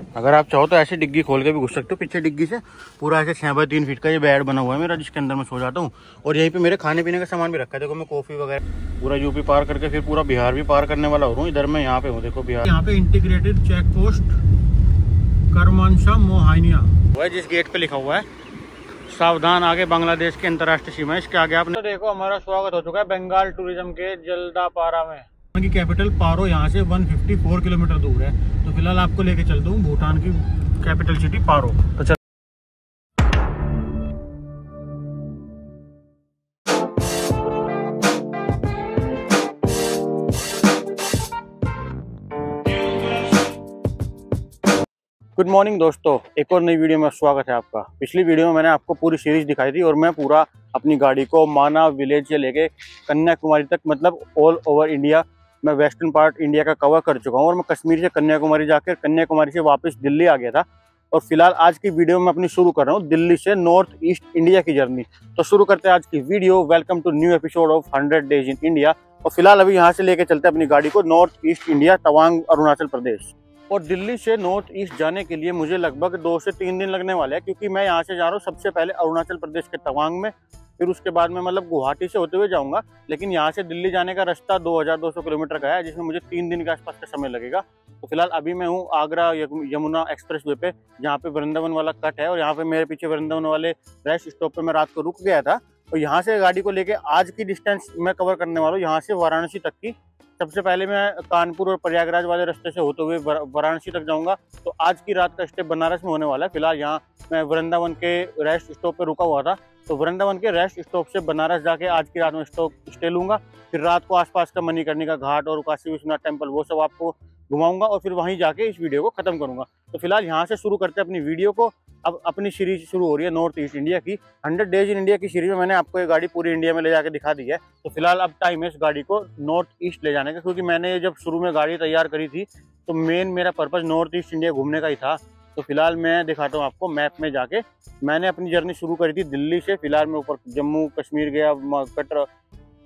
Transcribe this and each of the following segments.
अगर आप चाहो तो ऐसे डिग्गी खोल के भी घुस सकते हो पीछे डिग्गी से। पूरा ऐसे 6x3 फीट का ये बेड बना हुआ है मेरा, जिसके अंदर मैं सो जाता हूँ। और यहीं पे मेरे खाने पीने का सामान भी रखा है। देखो मैं कॉफी वगैरह पूरा यूपी पार करके फिर पूरा बिहार भी पार करने वाला हूँ। इधर मैं यहाँ पे हूँ, देखो बिहार। यहाँ पे integrated check post Karmnasha Mohania हुआ है, जिस गेट पे लिखा हुआ है सावधान आगे बांग्लादेश की अंतर्राष्ट्रीय सीमा। इसके आगे आपने तो देखो हमारा स्वागत हो चुका है बंगाल टूरिज्म के जल्दापारा में। की कैपिटल पारो यहाँ से 154 किलोमीटर दूर है। तो फिलहाल आपको लेके चलता हूँ भूटान की कैपिटल सिटी पारो। तो चल गुड मॉर्निंग दोस्तों, एक और नई वीडियो में स्वागत है आपका। पिछली वीडियो में मैंने आपको पूरी सीरीज दिखाई थी और मैं पूरा अपनी गाड़ी को माना विलेज से लेके कन्याकुमारी तक, मतलब ऑल ओवर इंडिया, मैं वेस्टर्न पार्ट इंडिया का कवर कर चुका हूँ। और मैं कश्मीर से कन्याकुमारी जाकर कन्याकुमारी से वापस दिल्ली आ गया था। और फिलहाल आज की वीडियो में अपनी शुरू कर रहा हूँ दिल्ली से नॉर्थ ईस्ट इंडिया की जर्नी। तो शुरू करते हैं आज की video. Welcome to new episode of 100 days in India. और फिलहाल अभी यहाँ से लेके चलते हैं अपनी गाड़ी को north east India, Tawang Arunachal Pradesh. और दिल्ली से नॉर्थ ईस्ट जाने के लिए मुझे लगभग 2 से 3 दिन लगने वाले हैं, क्योंकि मैं यहाँ से जा रहा हूँ सबसे पहले अरुणाचल प्रदेश के तवांग में, फिर उसके बाद में मतलब गुवाहाटी से होते हुए जाऊँगा। लेकिन यहाँ से दिल्ली जाने का रास्ता 2200 किलोमीटर का है, जिसमें मुझे 3 दिन के आसपास का समय लगेगा। तो फिलहाल अभी मैं हूँ आगरा यमुना एक्सप्रेस वे पे, जहाँ पे वृंदावन वाला कट है। और यहाँ पे मेरे पीछे वृंदावन वाले रेस्ट स्टॉप पे मैं रात को रुक गया था। और यहाँ से गाड़ी को लेके आज की डिस्टेंस मैं कवर करने वाला हूँ यहाँ से वाराणसी तक की। सबसे पहले मैं कानपुर और प्रयागराज वाले रास्ते से होते हुए वाराणसी तक जाऊंगा। तो आज की रात का स्टे बनारस में होने वाला है। फिलहाल यहाँ मैं वृंदावन के रेस्ट स्टॉप पे रुका हुआ था, तो वृंदावन के रेस्ट स्टॉप से बनारस जाके आज की रात में स्टे लूंगा। फिर रात को आसपास का मणिकर्णिका घाट और काशी विश्वनाथ टेम्पल वो सब आपको घुमाऊंगा और फिर वहीं जाके इस वीडियो को खत्म करूंगा। तो फिलहाल यहाँ से शुरू करते हैं अपनी वीडियो को। अब अपनी सीरीज शुरू हो रही है नॉर्थ ईस्ट इंडिया की। 100 डेज इन इंडिया की सीरीज में मैंने आपको ये गाड़ी पूरी इंडिया में ले जाके दिखा दी है। तो फिलहाल अब टाइम है इस गाड़ी को नॉर्थ ईस्ट ले जाने का, क्योंकि मैंने जब शुरू में गाड़ी तैयार करी थी तो मेन मेरा पर्पज नॉर्थ ईस्ट इंडिया घूमने का ही था। तो फिलहाल मैं दिखाता हूँ आपको मैप में जाके। मैंने अपनी जर्नी शुरू करी थी दिल्ली से। फिलहाल मैं ऊपर जम्मू कश्मीर गया, कटरा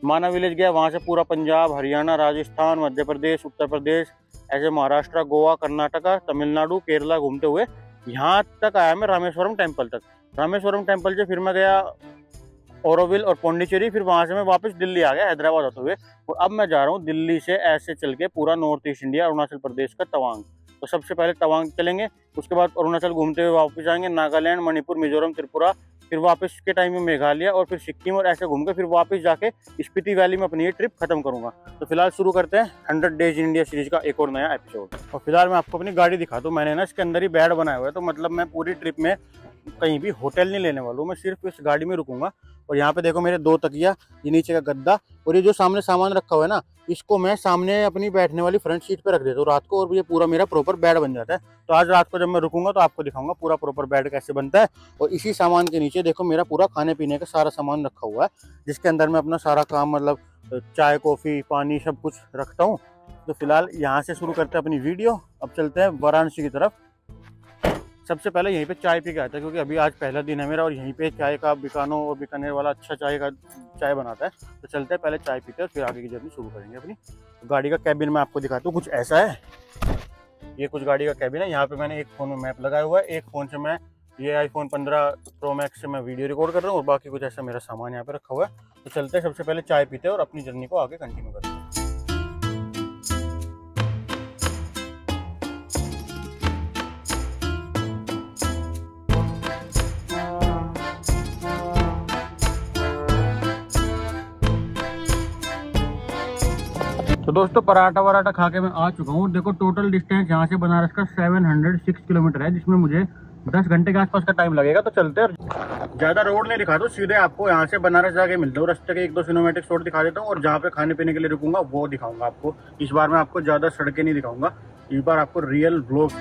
माना विलेज गया, वहाँ से पूरा पंजाब, हरियाणा, राजस्थान, मध्य प्रदेश, उत्तर प्रदेश, ऐसे महाराष्ट्र, गोवा, कर्नाटका, तमिलनाडु, केरला घूमते हुए यहाँ तक आया मैं रामेश्वरम टेम्पल तक। रामेश्वरम टेम्पल से फिर मैं गया औरोविल और पौंडीचेरी। फिर वहाँ से मैं वापस दिल्ली आ गया हैदराबाद होते हुए। और अब मैं जा रहा हूँ दिल्ली से ऐसे चल के पूरा north east India, Arunachal Pradesh का तवांग। तो सबसे पहले तवांग चलेंगे, उसके बाद अरुणाचल घूमते हुए वापस आएंगे नागालैंड, मणिपुर, मिजोरम, त्रिपुरा, फिर वापस के टाइम में मेघालय और फिर सिक्किम, और ऐसे घूम के फिर वापस जाके स्पीति वैली में अपनी ये ट्रिप खत्म करूंगा। तो फिलहाल शुरू करते हैं 100 डेज इन इंडिया सीरीज का एक और नया एपिसोड। और फिलहाल मैं आपको अपनी गाड़ी दिखा दूँ। मैंने ना इसके अंदर ही बेड बनाया हुआ है, तो मतलब मैं पूरी ट्रिप में कहीं भी होटल नहीं लेने वाला हूँ, मैं सिर्फ इस गाड़ी में रुकूंगा। और यहाँ पे देखो मेरे 2 तकिया, ये नीचे का गद्दा, और ये जो सामने सामान रखा हुआ है ना, इसको मैं सामने अपनी बैठने वाली फ्रंट सीट पे रख देता हूँ रात को, और ये पूरा मेरा प्रॉपर बेड बन जाता है। तो आज रात को जब मैं रुकूंगा तो आपको दिखाऊंगा पूरा प्रॉपर बेड कैसे बनता है। और इसी सामान के नीचे देखो मेरा पूरा खाने पीने का सारा सामान रखा हुआ है, जिसके अंदर मैं अपना सारा काम, मतलब चाय, कॉफ़ी, पानी सब कुछ रखता हूँ। तो फिलहाल यहाँ से शुरू करते हैं अपनी वीडियो। अब चलते हैं वाराणसी की तरफ। सबसे पहले यहीं पे चाय पी के आता है, क्योंकि अभी आज पहला दिन है मेरा और यहीं पे चाय का बीकानो और बीकानेर वाला अच्छा चाय बनाता है। तो चलते हैं पहले चाय पीते हैं और फिर आगे की जर्नी शुरू करेंगे अपनी। तो गाड़ी का कैबिन मैं आपको दिखाता हूँ, कुछ ऐसा है। ये कुछ गाड़ी का कैबिन है। यहाँ पे मैंने एक फ़ोन में मैप लगाया हुआ है, एक फ़ोन से मैं ये iPhone 15 Pro Max से मैं वीडियो रिकॉर्ड कर रहा हूँ, और बाकी कुछ ऐसा मेरा सामान यहाँ पे रखा हुआ है। तो चलते हैं सबसे पहले चाय पीते हैं और अपनी जर्नी को आगे कंटिन्यू करते हैं। तो दोस्तों पराठा वराठा खा के मैं आ चुका हूँ। देखो टोटल डिस्टेंस यहाँ से बनारस का 706 किलोमीटर है, जिसमें मुझे 10 घंटे के आसपास का टाइम लगेगा। तो चलते हैं। ज़्यादा रोड नहीं दिखा दो, सीधे आपको यहाँ से बनारस जाके मिलता हूँ। रास्ते के 1-2 सिनेमैटिक शॉट दिखा देता हूँ, और जहाँ पे खाने पीने के लिए रुकूंगा वो दिखाऊंगा आपको। इस बार मैं आपको ज़्यादा सड़कें नहीं दिखाऊंगा, इस बार आपको रियल व्लॉग।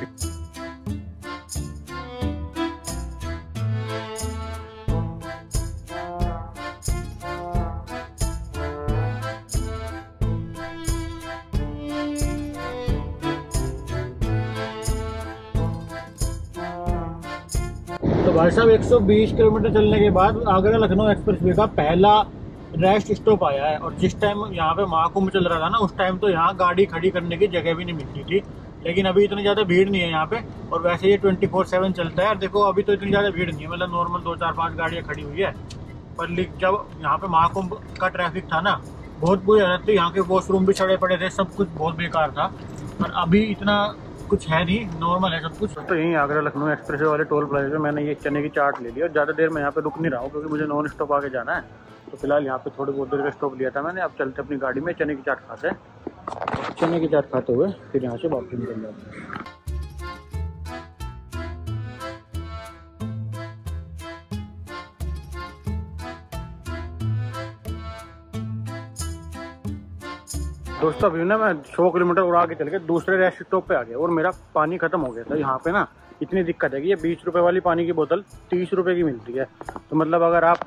तो भाई साहब 120 किलोमीटर चलने के बाद आगरा लखनऊ एक्सप्रेसवे का पहला रेस्ट स्टॉप आया है। और जिस टाइम यहाँ पे महाकुंभ चल रहा था ना, उस टाइम तो यहाँ गाड़ी खड़ी करने की जगह भी नहीं मिलती थी। लेकिन अभी इतनी ज़्यादा भीड़ नहीं है यहाँ पे। और वैसे ये 24/7 चलता है। और देखो अभी तो इतनी ज़्यादा भीड़ नहीं है, मतलब नॉर्मल 2 4 5 गाड़ियाँ खड़ी हुई है। पर जब यहाँ पे महाकुंभ का ट्रैफिक था ना, बहुत बुरी हालत थी। यहाँ के वॉशरूम भी सड़े पड़े थे, सब कुछ बहुत बेकार था। पर अभी इतना कुछ है नहीं, नॉर्मल है सब कुछ। तो यहीं आगरा लखनऊ एक्सप्रेस वाले टोल प्लाजा पे मैंने ये चने की चाट ले ली और ज़्यादा देर मैं यहाँ पे रुक नहीं रहा हूँ क्योंकि मुझे नॉन स्टॉप आगे जाना है। तो फिलहाल यहाँ पे थोड़ी बहुत देर का स्टॉप लिया था मैंने। अब चलते अपनी गाड़ी में चने की चाट खाते हैं। चने की चाट खाते हुए फिर यहाँ से वापस निकल जाते हैं। दोस्तों अभी ना मैं 100 किलोमीटर और आगे चल के दूसरे रेस्ट स्टॉप पे आ गया और मेरा पानी खत्म हो गया था। यहाँ पे ना इतनी दिक्कत है कि ये 20 रुपये वाली पानी की बोतल 30 रुपये की मिलती है। तो मतलब अगर आप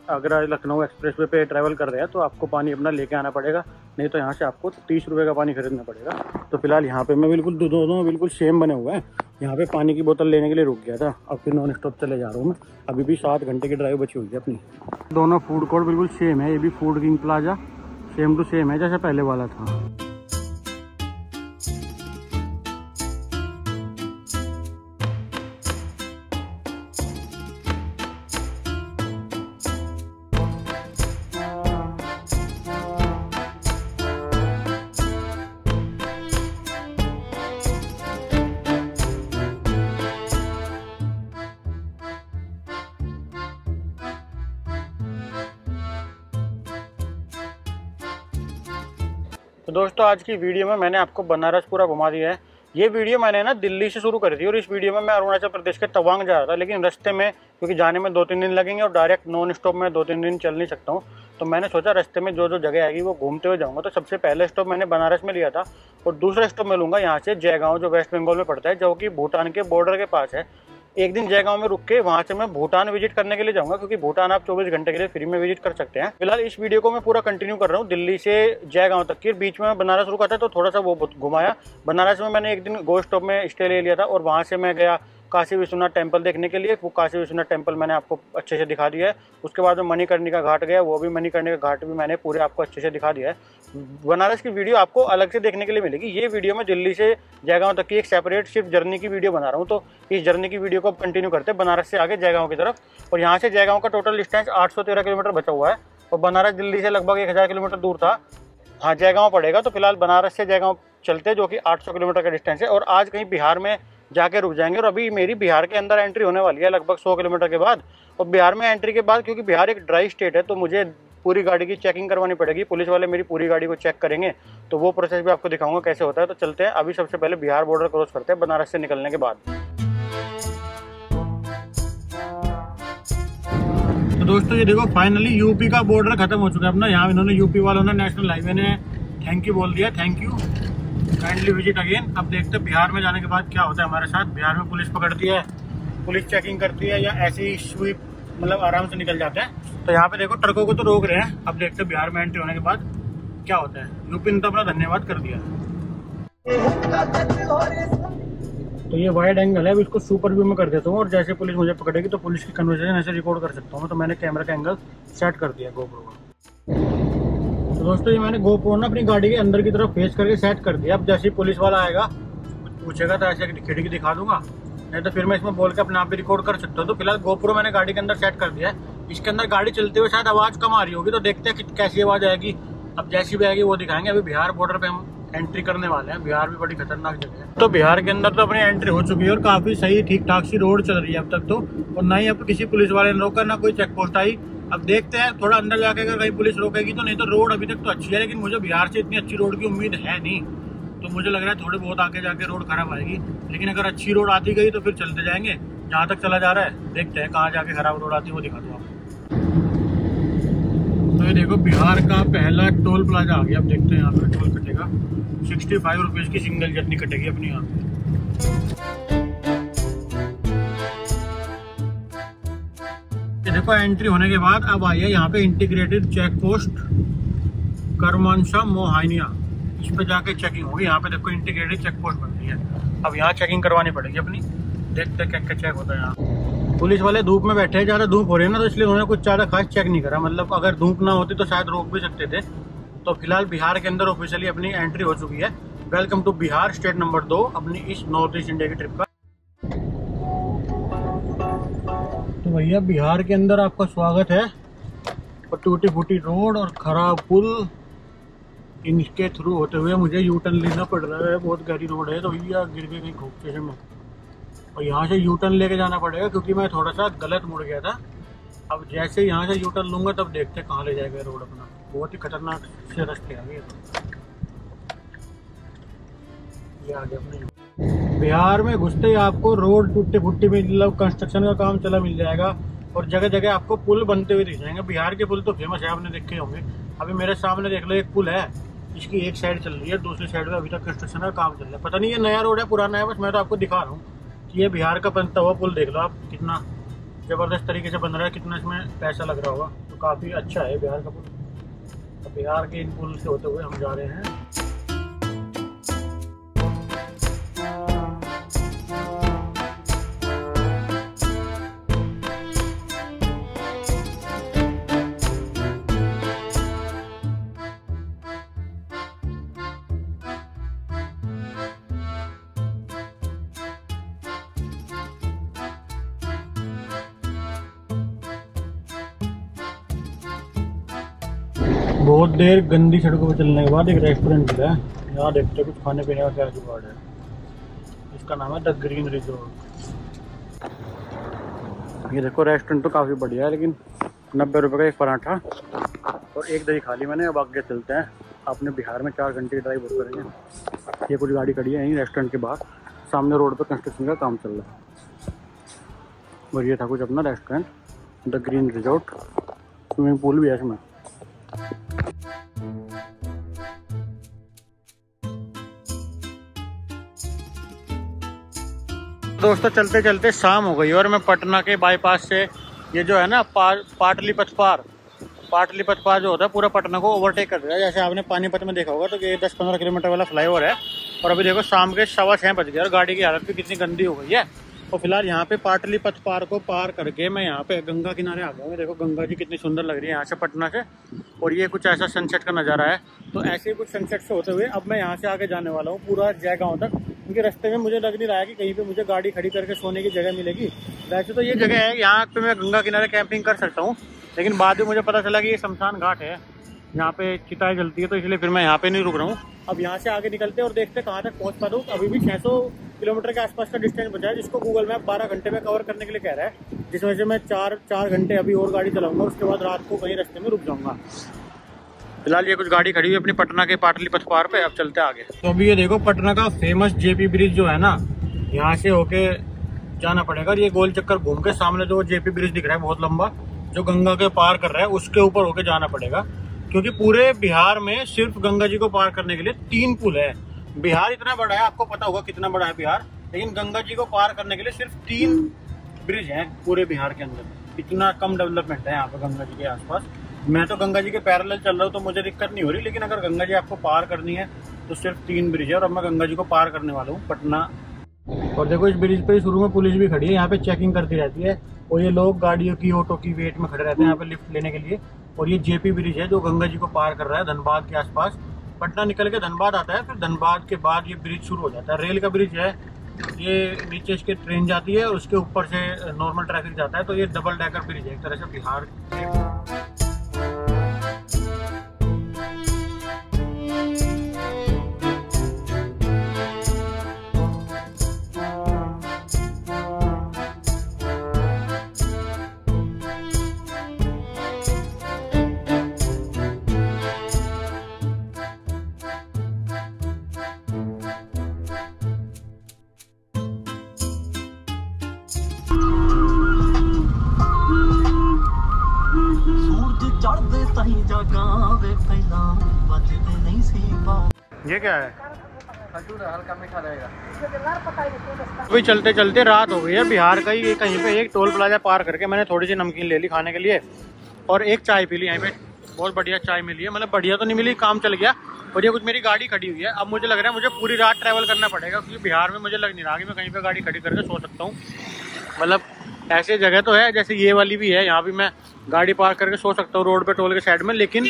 लखनऊ एक्सप्रेस वे पे ट्रैवल कर रहे हैं तो आपको पानी अपना लेके आना पड़ेगा, नहीं तो यहाँ से आपको 30 रुपये का पानी खरीदना पड़ेगा। तो फिलहाल यहाँ पे मैं बिल्कुल दोनों बिल्कुल सेम बने हुए हैं। यहाँ पे पानी की बोतल लेने के लिए रुक गया था, अब फिर नॉन स्टॉप चले जा रहा हूँ मैं। अभी भी 7 घंटे की ड्राइव बची हुई है अपनी। दोनों फूड कोर्ट बिल्कुल सेम है, ये भी food king plaza same to same है जैसे पहले वाला था। तो दोस्तों आज की वीडियो में मैंने आपको बनारस पूरा घुमा दिया है। ये वीडियो मैंने ना दिल्ली से शुरू करी थी और इस वीडियो में मैं अरुणाचल प्रदेश के तवांग जा रहा था, लेकिन रास्ते में क्योंकि जाने में 2-3 दिन लगेंगे और डायरेक्ट नॉन स्टॉप में 2-3 दिन चल नहीं सकता हूँ, तो मैंने सोचा रास्ते में जो जो जगह आएगी वो घूमते हुए जाऊँगा। तो सबसे पहले स्टॉप मैंने बनारस में लिया था और दूसरा स्टॉप मैं लूँगा यहाँ से जयगांव, जो वेस्ट बंगाल में पड़ता है, जो कि भूटान के बॉर्डर के पास है। एक दिन जयगांव में रुक के वहाँ से मैं भूटान विजिट करने के लिए जाऊँगा, क्योंकि भूटान आप 24 घंटे के लिए फ्री में विजिट कर सकते हैं। फिलहाल इस वीडियो को मैं पूरा कंटिन्यू कर रहा हूँ दिल्ली से जयगांव तक की। बीच में बनारस रुका था तो थोड़ा सा वो घुमाया। बनारस में मैंने एक दिन गो स्टॉप में स्टे ले लिया था और वहाँ से मैं गया काशी विश्वनाथ टेम्पल देखने के लिए। वो काशी विश्वनाथ टेम्पल मैंने आपको अच्छे से दिखा दिया है। उसके बाद में मणिकर्णिका घाट गया, वो भी मणिकर्णिका घाट भी मैंने पूरे आपको अच्छे से दिखा दिया है। बनारस की वीडियो आपको अलग से देखने के लिए मिलेगी। ये वीडियो मैं दिल्ली से जयगांव तक की एक सेपरेट सिर्फ जर्नी की वीडियो बना रहा हूँ। तो इस जर्नी की वीडियो को कंटिन्यू करते हैं बनारस से आगे जयगांव की तरफ। और यहाँ से जयगांव का टोटल डिस्टेंस 813 किलोमीटर बचा हुआ है और बनारस दिल्ली से लगभग 1000 किलोमीटर दूर था। हाँ, जयगांव पड़ेगा। तो फिलहाल बनारस से जयगांव चलते हैं, जो कि 800 किलोमीटर का डिस्टेंस है। और आज कहीं बिहार में जाके रुक जाएंगे। और अभी मेरी बिहार के अंदर एंट्री होने वाली है लगभग 100 किलोमीटर के बाद। और बिहार में एंट्री के बाद, क्योंकि बिहार एक ड्राई स्टेट है, तो मुझे पूरी गाड़ी की चेकिंग करवानी पड़ेगी। पुलिस वाले मेरी पूरी गाड़ी को चेक करेंगे, तो वो प्रोसेस भी आपको दिखाऊंगा कैसे होता है। तो चलते हैं, अभी सबसे पहले बिहार बॉर्डर क्रॉस करते हैं बनारस से निकलने के बाद। तो दोस्तों ये देखो, फाइनली यूपी का बॉर्डर खत्म हो चुका है अपना। यहाँ इन्होंने यूपी वालों ने नेशनल हाईवे ने थैंक यू बोल दिया, thank you, kindly visit again. अब देखते हैं बिहार में जाने के बाद क्या होता है हमारे साथ। बिहार में पुलिस पकड़ती है, पुलिस चेकिंग करती है, या ऐसे ही स्वीप मतलब आराम से निकल जाते हैं। तो यहाँ पे देखो ट्रकों को तो रोक रहे हैं। अब देखते हैं बिहार में एंट्री होने के बाद क्या होता है। यूपी ने तो अपना धन्यवाद कर दिया। तो ये वाइड एंगल है, अब इसको सुपर व्यू में कर देता हूँ और जैसे पुलिस मुझे पकड़ेगी तो पुलिस की कन्वर्सेशन ऐसे रिकॉर्ड कर सकता हूँ। तो मैंने कैमरा का एंगल सेट कर दिया गोप्रो का। तो दोस्तों ये मैंने गोप्रो ना अपनी गाड़ी के अंदर की तरफ फेस करके सेट कर दिया। अब जैसे ही पुलिस वाला आएगा पूछेगा तो ऐसे खिड़की दिखा दूंगा, नहीं तो फिर मैं इसमें बोल के अपने आप भी रिकॉर्ड कर सकता हूँ। तो फिलहाल गोप्रो मैंने गाड़ी के अंदर सेट कर दिया है। इसके अंदर गाड़ी चलते हुए शायद आवाज़ कम आ रही होगी, तो देखते हैं कैसी आवाज़ आएगी। अब जैसी भी आएगी वो दिखाएंगे। अभी बिहार बॉर्डर पे हम एंट्री करने वाले हैं। बिहार भी बड़ी खतरनाक जगह है। तो बिहार के अंदर तो अपनी एंट्री हो चुकी है और काफ़ी सही ठीक ठाक सी रोड चल रही है अब तक तो। और ना ही अब किसी पुलिस वाले ने रोका, ना कोई चेक पोस्ट आई। अब देखते हैं थोड़ा अंदर जाके अगर कहीं पुलिस रोकेगी तो, नहीं तो रोड अभी तक तो अच्छी है। लेकिन मुझे बिहार से इतनी अच्छी रोड की उम्मीद है नहीं, तो मुझे लग रहा है थोड़े बहुत आगे जाके रोड खराब आएगी। लेकिन अगर अच्छी रोड आती गई तो फिर चलते जाएंगे जहाँ तक चला जा रहा है। देखते हैं कहाँ जाके खराब रोड आती है, वो दिखा दूँ आपको। तो ये देखो बिहार का पहला टोल प्लाजा आ गया। अब देखते हैं यहाँ पे टोल कटेगा 65 रुपीज़ की सिंगल जर्नी कटेगी अपनी यहाँ पे। देखो एंट्री होने के बाद अब आई है यहाँ पे इंटीग्रेटेड चेक पोस्ट करमानशा मोहानिया। इस पे जाके चेकिंग होगी। यहाँ पे देखो इंटीग्रेटेड चेक पोस्ट बन रही है। अब यहाँ चेकिंग करवानी पड़ेगी अपनी। देखते हैं क्या क्या चेक होता है यहाँ। पुलिस वाले धूप में बैठे हैं, ज़्यादा धूप हो रही है ना, तो इसलिए उन्होंने कुछ ज़्यादा खास चेक नहीं करा। मतलब अगर धूप ना होती तो शायद रोक भी सकते थे। तो फिलहाल बिहार के अंदर ऑफिशियली अपनी एंट्री हो चुकी है। Welcome to Bihar, state number 2 अपनी इस नॉर्थ ईस्ट इंडिया की ट्रिप का। तो भैया बिहार के अंदर आपका स्वागत है। और टूटी फूटी रोड और खराब पुल, इनके थ्रू होते हुए मुझे यू टर्न लेना पड़ रहा है। बहुत गहरी रोड है तो भैया गिर के कहीं खोपचे से मैं, और यहाँ से यू टर्न लेके जाना पड़ेगा क्योंकि मैं थोड़ा सा गलत मुड़ गया था। अब जैसे यहाँ से यू टर्न लूँगा तब देखते कहाँ ले जाएगा रोड अपना। बहुत ही खतरनाक से रास्ते आ गए। ये आगे अपने बिहार में घुसते ही आपको रोड टूटे फुट्टी में मतलब कंस्ट्रक्शन का काम चला मिल जाएगा और जगह जगह आपको पुल बनते हुए दिख जाएंगे। बिहार के पुल तो फेमस है, आपने देखे होंगे। अभी मेरे सामने देख लो एक पुल है, इसकी एक साइड चल रही है, दूसरी साइड में अभी तक कंस्ट्रक्शन का काम चल रहा है। पता नहीं ये नया रोड है पुराना है, बस मैं तो आपको दिखा रहा हूँ कि ये बिहार का बनता हुआ पुल देख लो आप, कितना ज़बरदस्त तरीके से बन रहा है, कितना इसमें पैसा लग रहा होगा। तो काफ़ी अच्छा है बिहार का पुल। तो बिहार के इन पुल से होते हुए हम जा रहे हैं। बहुत देर गंदी सड़कों पर चलने के बाद एक रेस्टोरेंट मिला है। यहाँ देखते कुछ खाने पीने का क्या जुगाड़ है। इसका नाम है द ग्रीन रिजोर्ट। ये देखो रेस्टोरेंट तो काफ़ी बढ़िया है, लेकिन 90 रुपये का एक पराठा और एक दही खा ली मैंने। अब आगे चलते हैं। आपने बिहार में 4 घंटे की ड्राइव बुक करेंगे। ये कुछ गाड़ी खड़ी है यहीं रेस्टोरेंट के बाहर, सामने रोड पर कंस्ट्रक्शन का काम चल रहा है। और ये था कुछ अपना restaurant the green resort. Swimming pool भी है इसमें। दोस्तों चलते चलते शाम हो गई और मैं पटना के बाईपास से ये जो है ना पाटलिपत पार जो होता है पूरा पटना को ओवरटेक कर रहा है। जैसे आपने पानीपत में देखा होगा तो ये 10-15 किलोमीटर वाला फ्लाईओवर है। और अभी देखो शाम के 6:15 बज गए और गाड़ी की हालत भी कितनी गंदी हो गई है। तो फिलहाल यहाँ पे पाटलिपत पार को पार करके मैं यहाँ पे गंगा किनारे आ गया हूँ। देखो गंगा जी कितनी सुंदर लग रही है यहाँ से पटना से। और ये कुछ ऐसा सनसेट का नज़ारा है। तो ऐसे ही कुछ सनसेट से होते हुए अब मैं यहाँ से आगे जाने वाला हूँ पूरा जयगांव तक, क्योंकि रास्ते में मुझे लग नहीं रहा है कि कहीं पे मुझे गाड़ी खड़ी करके सोने की जगह मिलेगी। वैसे तो ये जगह है यहाँ पे मैं गंगा किनारे कैंपिंग कर सकता हूँ, लेकिन बाद में मुझे पता चला कि ये शमशान घाट है, यहाँ पे चिताएं जलती है, तो इसलिए फिर मैं यहाँ पे नहीं रुक रहा हूँ। अब यहाँ से आगे निकलते हैं और देखते हैं कहाँ तक पहुँच पाता हूँ। अभी भी 600 किलोमीटर के आसपास का डिस्टेंस बचा है, जिसको गूगल मैप 12 घंटे में कवर करने के लिए कह रहा है, जिस वजह से मैं 4 घंटे अभी और गाड़ी चलाऊंगा। उसके बाद रात को कहीं रास्ते में रुक जाऊंगा। फिलहाल ये कुछ गाड़ी खड़ी हुई अपनी पटना के पाटलिपत पार पे। अब चलते आगे। तो अभी ये देखो पटना का फेमस जेपी ब्रिज जो है ना, यहाँ से होके जाना पड़ेगा। ये गोल चक्कर घूम के सामने जो जेपी ब्रिज दिख रहा है बहुत लंबा, जो गंगा के पार कर रहा है, उसके ऊपर होके जाना पड़ेगा। क्योंकि पूरे बिहार में सिर्फ गंगा जी को पार करने के लिए 3 पुल है। बिहार इतना बड़ा है, आपको पता होगा कितना बड़ा है बिहार, लेकिन गंगा जी को पार करने के लिए सिर्फ 3 ब्रिज हैं पूरे बिहार के अंदर। इतना कम डेवलपमेंट है यहाँ पे गंगा जी के आसपास। मैं तो गंगा जी के पैरेलल चल रहा हूँ तो मुझे दिक्कत नहीं हो रही, लेकिन अगर गंगा जी आपको पार करनी है तो सिर्फ 3 ब्रिज है। और अब मैं गंगा जी को पार करने वाला हूँ पटना। और देखो इस ब्रिज पे शुरू में पुलिस भी खड़ी है, यहाँ पे चेकिंग करती रहती है। और ये लोग गाड़ियों की, ऑटो की वेट में खड़े रहते हैं यहाँ पे लिफ्ट लेने के लिए। और ये जेपी ब्रिज है जो गंगा जी को पार कर रहा है धनबाद के आसपास। पटना निकल के धनबाद आता है, फिर धनबाद के बाद ये ब्रिज शुरू हो जाता है। रेल का ब्रिज है ये, नीचे इसके ट्रेन जाती है और उसके ऊपर से नॉर्मल ट्रैफिक जाता है। तो ये डबल डेकर ब्रिज है एक तरह से बिहार के। ये क्या है? हल्का मीठा रहेगा। अभी चलते चलते रात हो गई है। बिहार का ही कहीं पे एक टोल प्लाजा पार करके मैंने थोड़ी सी नमकीन ले ली खाने के लिए और एक चाय पी ली। यहाँ पे बहुत बढ़िया चाय मिली है, मतलब बढ़िया तो नहीं मिली, काम चल गया। और ये कुछ मेरी गाड़ी खड़ी हुई है। अब मुझे लग रहा है मुझे पूरी रात ट्रैवल करना पड़ेगा, क्योंकि बिहार में मुझे लग नहीं रहा कि मैं कहीं पे गाड़ी खड़ी करके सो सकता हूँ। मतलब ऐसे जगह तो है, जैसे ये वाली भी है, यहाँ भी मैं गाड़ी पार्क करके सो सकता हूँ रोड पे टोल के साइड में, लेकिन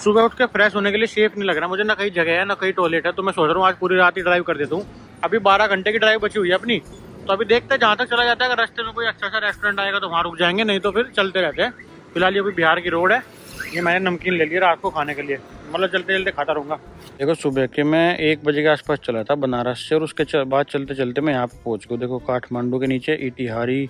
सुबह उठ के फ्रेश होने के लिए सेफ नहीं लग रहा मुझे, ना कहीं जगह है ना कहीं टॉयलेट है। तो मैं सोच रहा हूँ आज पूरी रात ही ड्राइव कर देता हूँ। अभी 12 घंटे की ड्राइव बची हुई है अपनी, तो अभी देखते हैं जहाँ तक चला जाता है। अगर रास्ते में कोई अच्छा सा रेस्टोरेंट आएगा तो वहाँ रुक जाएंगे, नहीं तो फिर चलते रहते हैं। फिलहाल ये भी बिहार की रोड है। ये मैंने नमकीन ले लिया रात को खाने के लिए, मतलब चलते चलते खाता रहूँगा। देखो सुबह के मैं 1 बजे के आसपास चला था बनारस से, और उसके बाद चलते चलते मैं यहाँ पे पहुँच गया। देखो काठमांडू के नीचे इटिहारी,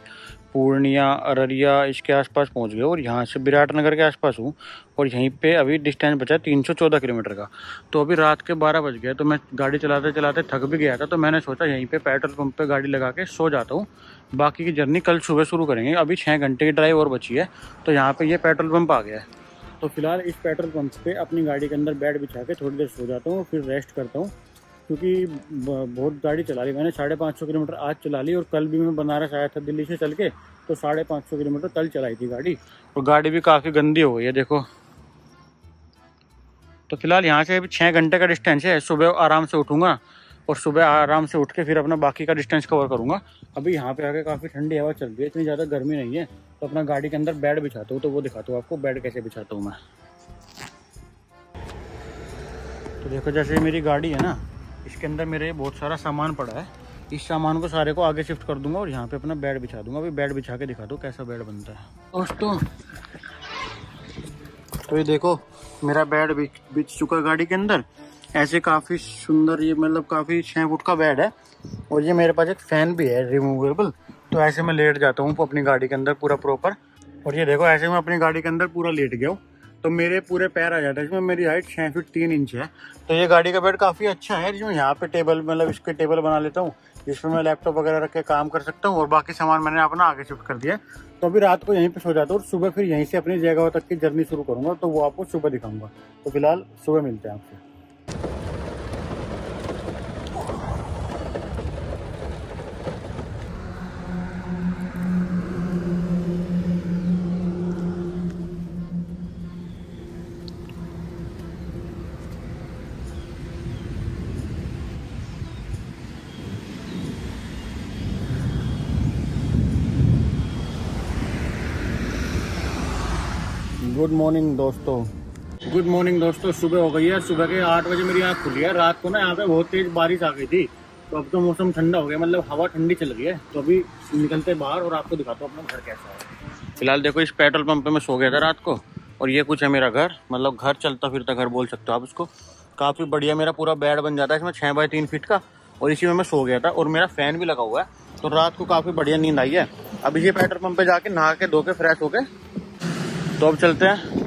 पूर्णिया, अररिया इसके आसपास पहुंच गए, और यहाँ से विराटनगर के आसपास हूँ। और यहीं पे अभी डिस्टेंस बचा 314 किलोमीटर का। तो अभी रात के 12 बज गए, तो मैं गाड़ी चलाते चलाते थक भी गया था। तो मैंने सोचा यहीं पे पेट्रोल पंप पे गाड़ी लगा के सो जाता हूँ, बाकी की जर्नी कल सुबह शुरू करेंगे। अभी 6 घंटे की ड्राइव और बची है। तो यहाँ पर ये पेट्रोल पंप आ गया है। तो फिलहाल इस पेट्रोल पंप पे अपनी गाड़ी के अंदर बेड बिछा के थोड़ी देर सो जाता हूँ, फिर रेस्ट करता हूँ। क्योंकि बहुत गाड़ी चला ली मैंने, 550 किलोमीटर आज चला ली। और कल भी मैं बनारस आया था दिल्ली से चल के, तो 550 किलोमीटर कल चलाई थी गाड़ी। और गाड़ी भी काफ़ी गंदी हो गई है देखो। तो फिलहाल यहाँ से अभी 6 घंटे का डिस्टेंस है। सुबह आराम से उठूँगा और सुबह आराम से उठ के फिर अपना बाकी का डिस्टेंस कवर करूँगा। अभी यहाँ पे आके काफ़ी ठंडी हवा चल रही है, इतनी ज़्यादा गर्मी नहीं है। तो अपना गाड़ी के अंदर बेड बिछाता हूँ, तो वो दिखाता हूँ आपको बेड कैसे बिछाता हूँ मैं। तो देखो जैसे मेरी गाड़ी है ना, इसके अंदर मेरे बहुत सारा सामान पड़ा है। इस सामान को सारे को आगे शिफ्ट कर दूंगा और यहाँ पे अपना बेड बिछा दूंगा। अभी बेड बिछा के दिखा दो कैसा बेड बनता है दोस्तों। तो ये देखो मेरा बेड बिछ चुका है गाड़ी के अंदर। ऐसे काफ़ी सुंदर, ये मतलब काफ़ी 6 फुट का बेड है। और ये मेरे पास एक फ़ैन भी है रिमूवेबल। तो ऐसे मैं लेट जाता हूँ अपनी गाड़ी के अंदर पूरा प्रॉपर। और ये देखो ऐसे मैं अपनी गाड़ी के अंदर पूरा लेट गया हूँ, तो मेरे पूरे पैर आ जाता है इसमें। मेरी हाइट 6 फीट 3 इंच है। तो ये गाड़ी का बेड काफ़ी अच्छा है। जो यहाँ पे टेबल, मतलब इसके टेबल बना लेता हूँ, जिसमें मैं लैपटॉप वगैरह रख के काम कर सकता हूँ। और बाकी सामान मैंने अपना आगे शिफ्ट कर दिया। तो अभी रात को यहीं पे सो जाता हूँ और सुबह फिर यहीं से अपनी जगह तक की जर्नी शुरू करूँगा। तो वो आपको सुबह दिखाऊंगा। तो फिलहाल सुबह मिलते हैं आपसे। गुड मॉर्निंग दोस्तों, सुबह हो गई है। सुबह के 8 बजे मेरी आँख खुली है। रात को ना यहाँ पे बहुत तेज बारिश आ गई थी, तो अब तो मौसम ठंडा हो गया, मतलब हवा ठंडी चल रही है। तो अभी निकलते बाहर और आपको दिखाता हूँ अपना घर कैसा है। फिलहाल देखो इस पेट्रोल पंप पे मैं सो गया था रात को। और ये कुछ है मेरा घर, मतलब घर चलता फिरता घर बोल सकते हो आप इसको। काफ़ी बढ़िया मेरा पूरा बेड बन जाता है इसमें 6 बाय 3 फीट का। और इसी में मैं सो गया था और मेरा फ़ैन भी लगा हुआ है। तो रात को काफ़ी बढ़िया नींद आई है। अब इसी पेट्रोल पंप पे जाके नहा के धो के फ्रेश हो गए। तो अब चलते हैं,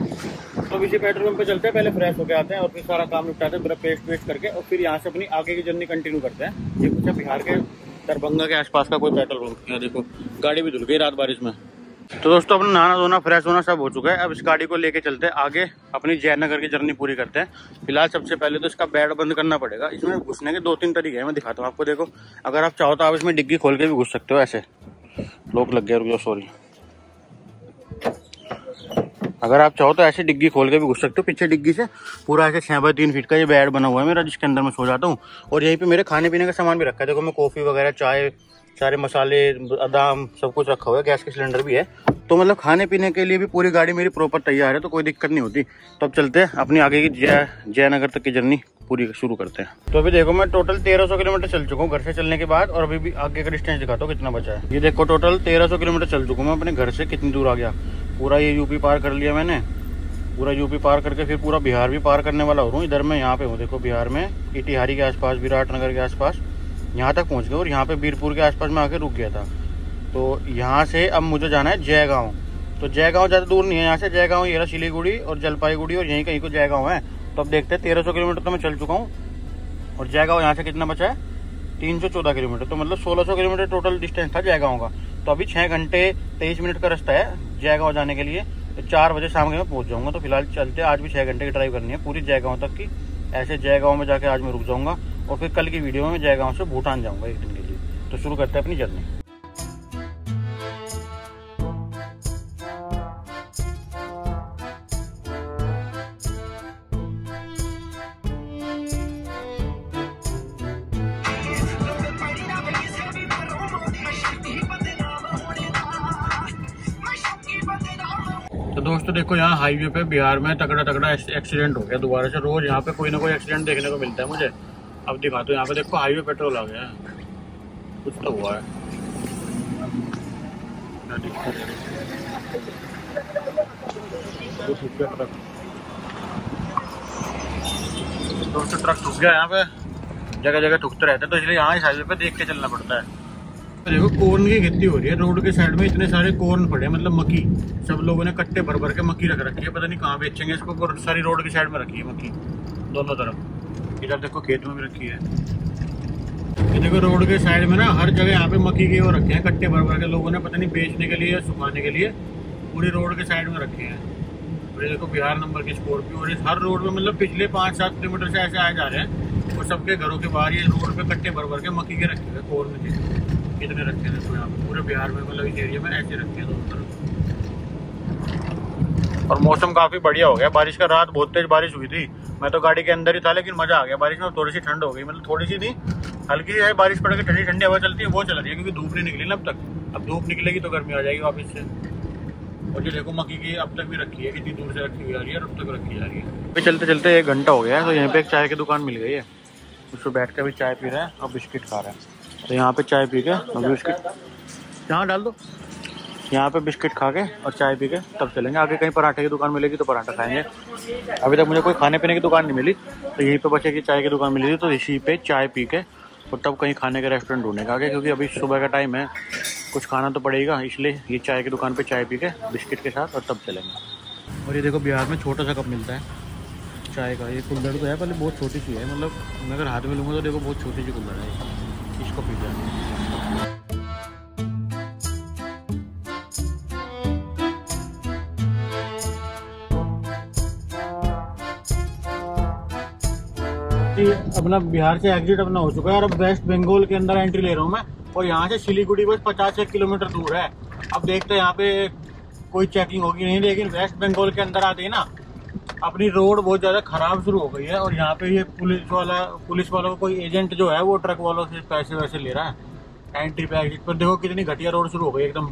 तो इसी पेट्रोल पंप पे चलते हैं। पहले फ्रेश होके आते हैं और फिर सारा काम निपटाते हैं, पूरा पेस्ट वेस्ट करके। और फिर यहाँ से अपनी आगे की जर्नी कंटिन्यू करते हैं। ये कुछ है बिहार के दरभंगा के आसपास का कोई पेट्रोल पंप है। देखो गाड़ी भी धुल गई रात बारिश में। तो दोस्तों अपना नहाना धोना फ्रेश होना सब हो चुका है। अब इस गाड़ी को लेके चलते हैं आगे, अपनी जयनगर की जर्नी पूरी करते हैं। फिलहाल सबसे पहले तो इसका बेड बंद करना पड़ेगा। इसमें घुसने के 2-3 तरीके हैं, मैं दिखाता हूँ आपको। देखो अगर आप चाहो तो आप इसमें डिग्गी खोल के भी घुस सकते हो। ऐसे लॉक लग गया, रुक जाओ सॉरी। अगर आप चाहो तो ऐसे डिग्गी खोल के भी घुस सकते हो पीछे डिग्गी से। पूरा ऐसे 6 बाय 3 फीट का ये बेड बना हुआ है मेरा, जिसके अंदर मैं सो जाता हूँ। और यहीं पे मेरे खाने पीने का सामान भी रखा है। देखो मैं कॉफ़ी वगैरह, चाय, सारे मसाले, बादाम सब कुछ रखा हुआ है। गैस का सिलेंडर भी है। तो मतलब खाने पीने के लिए भी पूरी गाड़ी मेरी प्रॉपर तैयार है, तो कोई दिक्कत नहीं होती। तो अब चलते हैं अपनी आगे की जयनगर तक की जर्नी पूरी शुरू करते हैं। तो अभी देखो मैं टोटल 1300 किलोमीटर चल चुका हूँ घर से चलने के बाद। और अभी भी आगे का डिस्टेंस दिखाता हूँ कितना बचा है। ये देखो टोटल 1300 किलोमीटर चल चुका हूँ मैं अपने घर से। कितनी दूर आ गया, पूरा ये यूपी पार कर लिया मैंने। पूरा यूपी पार करके फिर पूरा बिहार भी पार करने वाला हूँ। इधर मैं यहाँ पे हूँ, देखो बिहार में इटिहारी के आसपास, विराटनगर के आसपास यहाँ तक पहुँच गया। और यहाँ पे बीरपुर के आसपास में आके रुक गया था। तो यहाँ से अब मुझे जाना है जयगांव। तो जयगांव ज़्यादा दूर नहीं है यहाँ से। जयगांव ये रहा सिलीगुड़ी और जलपाईगुड़ी और यहीं कहीं को जयगांव है। तो अब देखते हैं 1300 किलोमीटर तो मैं चल चुका हूँ। और जयगांव यहाँ से कितना बचा है, 314 किलोमीटर। तो मतलब 1600 किलोमीटर टोटल डिस्टेंस था जयगांव का। तो अभी 6 घंटे 23 मिनट का रास्ता है जयगांव जाने के लिए। तो 4 बजे शाम के मैं पहुंच जाऊंगा। तो फिलहाल चलते, आज भी 6 घंटे की ड्राइव करनी है पूरी जयगांव तक की। ऐसे जयगांव में जाके आज मैं रुक जाऊंगा और फिर कल की वीडियो में जयगांव से भूटान जाऊंगा 1 दिन के लिए। तो शुरू करते हैं अपनी जर्नी। तो दोस्तों देखो यहाँ हाईवे पे बिहार में तगड़ा एक्सीडेंट हो गया दोबारा से। रोज यहाँ पे कोई ना कोई एक्सीडेंट देखने को मिलता है मुझे। अब दिखा दो यहाँ पे देखो हाईवे पेट्रोल आ गया है, कुछ तो हुआ है। दोस्तों ट्रक ठुक गया यहाँ पे, जगह जगह ठुकते रहते हैं, तो इसलिए यहाँ इस हाईवे पे देख के चलना पड़ता है। देखो कॉर्न की खेती हो रही है रोड के साइड में, इतने सारे कॉर्न पड़े हैं, मतलब मक्की। सब लोगों ने कट्टे भर भर के मक्की रख रखी है, पता नहीं कहाँ बेचेंगे इसको। सारी रोड की साइड में रखी है मक्की दोनों तरफ। इधर देखो खेत में भी रखी है। ये देखो रोड के साइड में ना हर जगह यहाँ पे मक्की के वो रखे हैं कट्टे भर भर के, लोगों ने पता नहीं बेचने के लिए या सुखाने के लिए पूरी रोड के साइड में रखे हैं। और ये देखो बिहार नंबर की स्कॉर्पियो, और इस हर रोड में मतलब पिछले 5-7 किलोमीटर से ऐसे आए जा रहे हैं, और सबके घरों के बाहर ये रोड पे कट्टे भर भर के मक्की के रखे हुए कॉर्न के। कितने रखे हैं यहाँ पे पूरे बिहार में, मतलब इस एरिया में ऐसे रखे हैं दोनों तरफ। और मौसम काफी बढ़िया हो गया बारिश का। रात बहुत तेज बारिश हुई थी, मैं तो गाड़ी के अंदर ही था, लेकिन मजा आ गया बारिश में। थोड़ी सी ठंड हो गई, मतलब थोड़ी सी नहीं हल्की है बारिश पड़ के, ठंडी ठंडी हवा चलती है वो चल रही है, क्योंकि धूप नहीं निकली ना अब तक। अब धूप निकलेगी तो गर्मी आ जाएगी वापस से। और ये देखो मक्की की अब तक भी रखी है, कितनी दूर से रखी हुई आ रही है, अब तक रखी जा रही है। अभी चलते चलते 1 घंटा हो गया है, तो यहाँ पे एक चाय की दुकान मिल गई है, उसको बैठ के भी चाय पी रहे हैं और बिस्किट खा रहे हैं। तो यहाँ पे चाय पी के और बिस्किट यहाँ डाल दो, यहाँ पे बिस्किट खा के और चाय पी के तब चलेंगे आगे। कहीं पराठे की दुकान मिलेगी तो पराठा खाएंगे। अभी तक मुझे कोई खाने पीने की दुकान नहीं मिली, तो यहीं पे बचे की चाय की दुकान मिली थी, तो इसी पे चाय पी के और तब कहीं खाने के रेस्टोरेंट ढूंढने का आगे, क्योंकि अभी सुबह का टाइम है, कुछ खाना तो पड़ेगा, इसलिए ये चाय की दुकान पे चाय पी के बिस्किट के साथ और तब चलेंगे। और ये देखो बिहार में छोटा सा कप मिलता है चाय का। ये कुल्हड़ तो है, पहले बहुत छोटी सी है, मतलब मैं अगर हाथ में लूँगा तो देखो बहुत छोटी सी कुल्हड़ है, इसको पी जाए। अपना बिहार से एग्जिट अपना हो चुका है, और अब वेस्ट बंगाल के अंदर एंट्री ले रहा हूँ मैं। और यहाँ से सिलीगुड़ी बस 50 किलोमीटर दूर है। अब देखते हैं यहाँ पे कोई चेकिंग होगी नहीं, लेकिन वेस्ट बंगाल के अंदर आते ही ना अपनी रोड बहुत ज़्यादा खराब शुरू हो गई है। और यहाँ पे ये पुलिस वालों को कोई एजेंट जो है वो ट्रक वालों से पैसे वैसे ले रहा है एंट्री पे एग्जिट पर। देखो कितनी घटिया रोड शुरू हो गई एकदम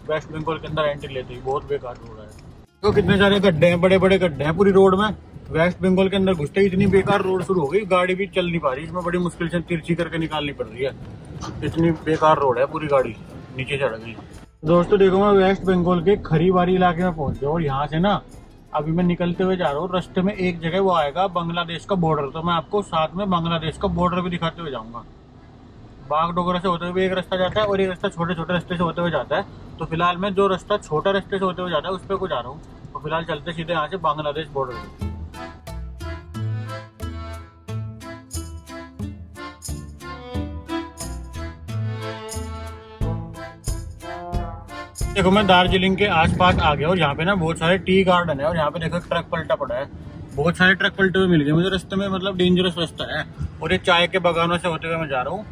वेस्ट बंगाल के अंदर एंट्री लेते ही, बहुत बेकार रोड है। देखो कितने सारे गड्ढे हैं, बड़े बड़े गड्ढे हैं पूरी रोड में। वेस्ट बंगाल के अंदर घुसते ही इतनी बेकार रोड शुरू हो गई, गाड़ी भी चल नहीं पा रही, इसमें बड़ी मुश्किल से तिरछी करके निकालनी पड़ रही है, इतनी बेकार रोड है, पूरी गाड़ी नीचे चढ़ गई। दोस्तों देखो मैं वेस्ट बंगाल के खरीबारी इलाके में पहुंच गया, और यहाँ से ना अभी मैं निकलते हुए जा रहा हूँ, रास्ते में एक जगह वो आएगा बांग्लादेश का बॉर्डर, तो मैं आपको साथ में बांग्लादेश का बॉर्डर भी दिखाते हुए जाऊंगा। बागडोगरा से होते हुए एक रास्ता जाता है और एक रास्ता छोटे छोटे रास्ते से होते हुए जाता है। तो फिलहाल मैं जो रास्ता छोटा रास्ते से होते हुए जाता है उस पर को जा रहा हूँ। तो फिलहाल चलते सीधे यहाँ से बांग्लादेश बॉर्डर। देखो मैं दार्जिलिंग के आसपास आ गया, और यहाँ पे ना बहुत सारे टी गार्डन है, और यहाँ पे देखो ट्रक पलटा पड़ा है, बहुत सारे ट्रक पलटे हुए मिल गए मुझे रास्ते में, मतलब डेंजरस रास्ता है। और ये चाय के बागानों से होते हुए मैं जा रहा हूँ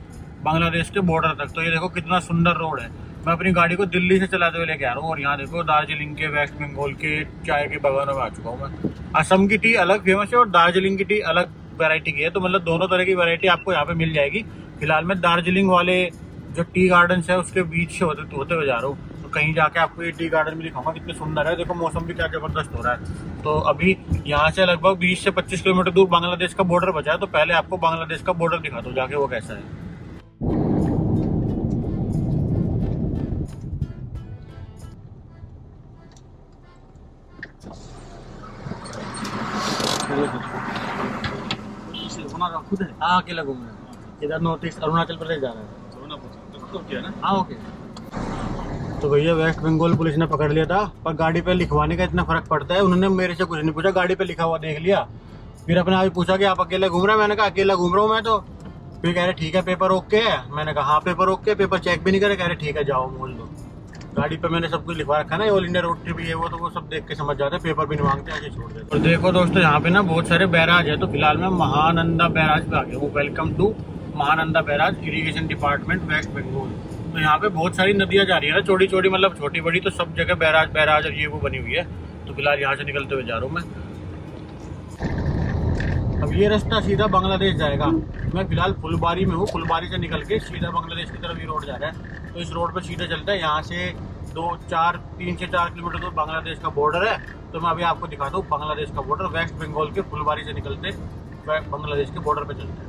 बांग्लादेश के बॉर्डर तक। तो ये देखो कितना सुंदर रोड है, मैं अपनी गाड़ी को दिल्ली से चलाते हुए लेके आ रहा हूँ। और यहाँ देखो दार्जिलिंग के वेस्ट बंगाल के चाय के बागानों में आ चुका हूँ मैं। असम की टी अलग फेमस है और दार्जिलिंग की टी अलग वैरायटी की है, तो मतलब दोनों तरह की वैरायटी आपको यहाँ पे मिल जाएगी। फिलहाल मैं दार्जिलिंग वाले जो टी गार्डन है उसके बीच से होते हुए जा रहा हूँ। तो कहीं जाके आपको ये टी गार्डन भी दिखाऊंगा, कितने सुंदर है। देखो मौसम भी क्या जबरदस्त हो रहा है। तो अभी यहाँ से लगभग 20 से 25 किलोमीटर दूर बांग्लादेश का बॉर्डर बचा है, तो पहले आपको बांग्लादेश का बॉर्डर दिखा दो जाके वो कैसा है। हाँ अकेला घूम रहा है, इधर नॉर्थ ईस्ट अरुणाचल प्रदेश जा रहा है। हाँ ओके। तो भैया वेस्ट बंगाल पुलिस ने पकड़ लिया था, पर गाड़ी पे लिखवाने का इतना फर्क पड़ता है। उन्होंने मेरे से कुछ नहीं पूछा, गाड़ी पे लिखा हुआ देख लिया, फिर अपने आप ही पूछा कि आप अकेले घूम रहे हैं। मैंने कहा अकेला घूम रहा हूँ मैं तो। फिर कह रहे ठीक है पेपर ओके है। मैंने कहा हाँ पेपर ओके, पेपर चेक भी नहीं करे। कह रहे ठीक है जाओ मोल दो। गाड़ी पे मैंने सब कुछ लिखवा रखा ना, ऑल इंडिया रोड ट्रिप ये वो, तो वो सब देख के समझ जाते हैं, पेपर भी नहीं मांगते, ऐसे छोड़ देते। और देखो दोस्तों यहाँ पे ना बहुत सारे बैराज है, तो फिलहाल मैं महानंदा बैराज पे आ गया हूँ। Welcome to Mahananda barrage irrigation department West Bengal. तो यहाँ पे बहुत सारी नदियाँ जा रही है ना, छोटी छोटी, मतलब छोटी बड़ी, तो सब जगह बैराज और ये वो बनी हुई है। तो फिलहाल यहाँ से निकलते हुए जा रहा हूँ मैं। अब ये रास्ता सीधा बांग्लादेश जाएगा। मैं फिलहाल फुलबारी में हूँ, फुलबारी से निकल के सीधा बांग्लादेश की तरफ ये रोड जा रहा है। तो इस रोड पर सीधा चलता है, यहाँ से 3 से 4 किलोमीटर दूर बांग्लादेश का बॉर्डर है। तो मैं अभी आपको दिखाता हूँ बांग्लादेश का बॉर्डर। वेस्ट बंगाल के फुलबारी से निकलते बांग्लादेश के बॉर्डर पे चलते हैं।